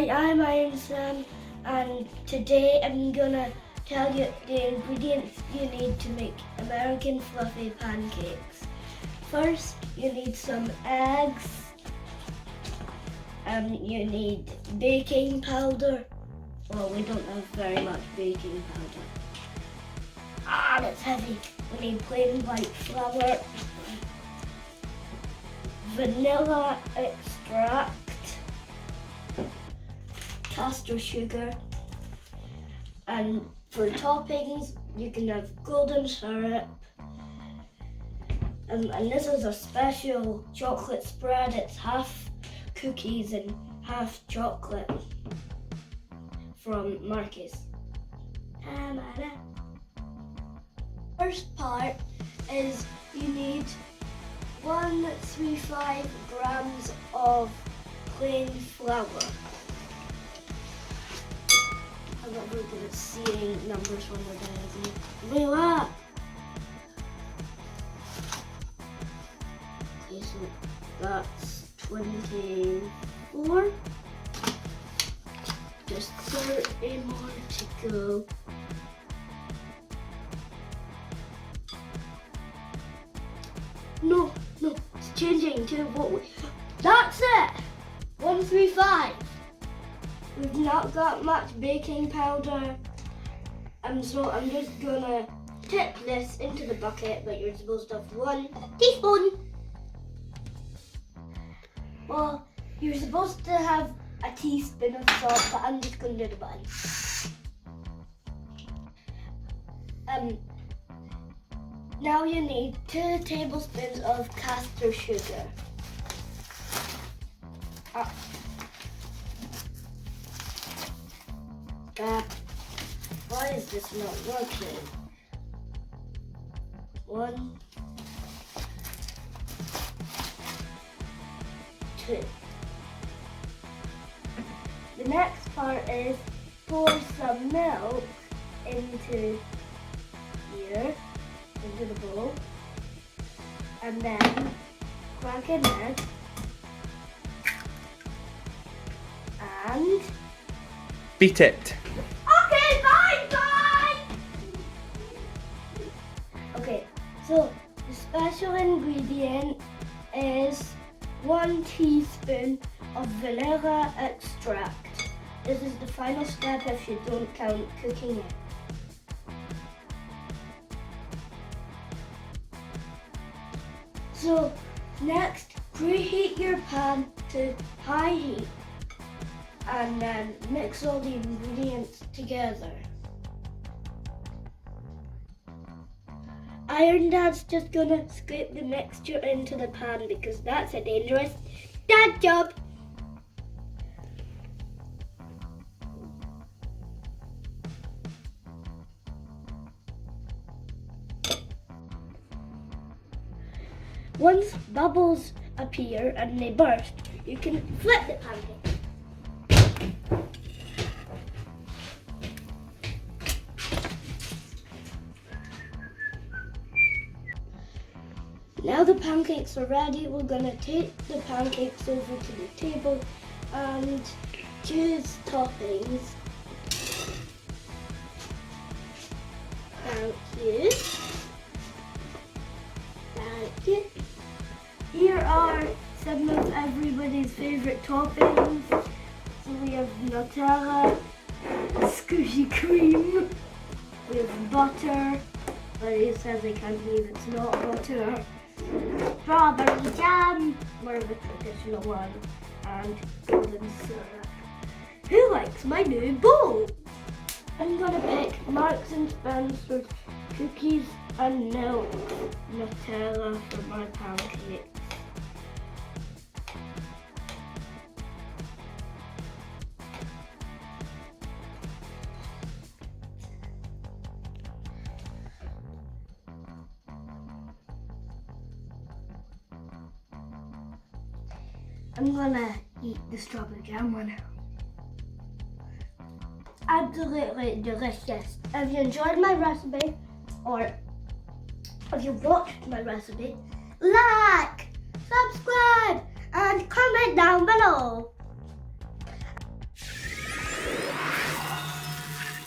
Hi, I'm Sam, and today I'm gonna tell you the ingredients you need to make American fluffy pancakes. First, you need some eggs, you need baking powder. Well, we don't have very much baking powder. That's heavy. We need plain white flour, vanilla extract, castor sugar, and for toppings you can have golden syrup, and this is a special chocolate spread. It's half cookies and half chocolate from Marcus. First part is you need 135 grams of plain flour. I'm not very good at seeing numbers when they're diagonal. Look at that! Okay, so that's 24. Just 30 more to go. No, it's changing to what we... That's it! 135. We've not got much baking powder, so I'm just gonna tip this into the bucket, but you're supposed to have 1 teaspoon. Well, you're supposed to have a teaspoon of salt, but I'm just gonna do the button. Now you need 2 tablespoons of castor sugar. Why is this not working? 1, 2. The next part is pour some milk into here, into the bowl, and then crack an egg, and beat it. Okay, bye! Okay, so the special ingredient is 1 teaspoon of vanilla extract. This is the final step if you don't count cooking it. So next, preheat your pan to high heat and then mix all the ingredients together. Iron Dad's just gonna scrape the mixture into the pan because that's a dangerous dad job. Once bubbles appear and they burst, you can flip the pancake. Now the pancakes are ready, we're going to take the pancakes over to the table and choose toppings. Thank you. Thank you. Here are some of everybody's favourite toppings. So we have Nutella, squishy cream, we have butter, but he says I can't believe it's not butter, strawberry jam, more of a traditional one, and golden syrup. Who likes my new bowl? I'm gonna pick Marks and Spencer's cookies and milk Nutella for my pancakes. I'm gonna eat the strawberry jam one. Absolutely delicious. If you enjoyed my recipe, or if you watched my recipe, like, subscribe, and comment down below.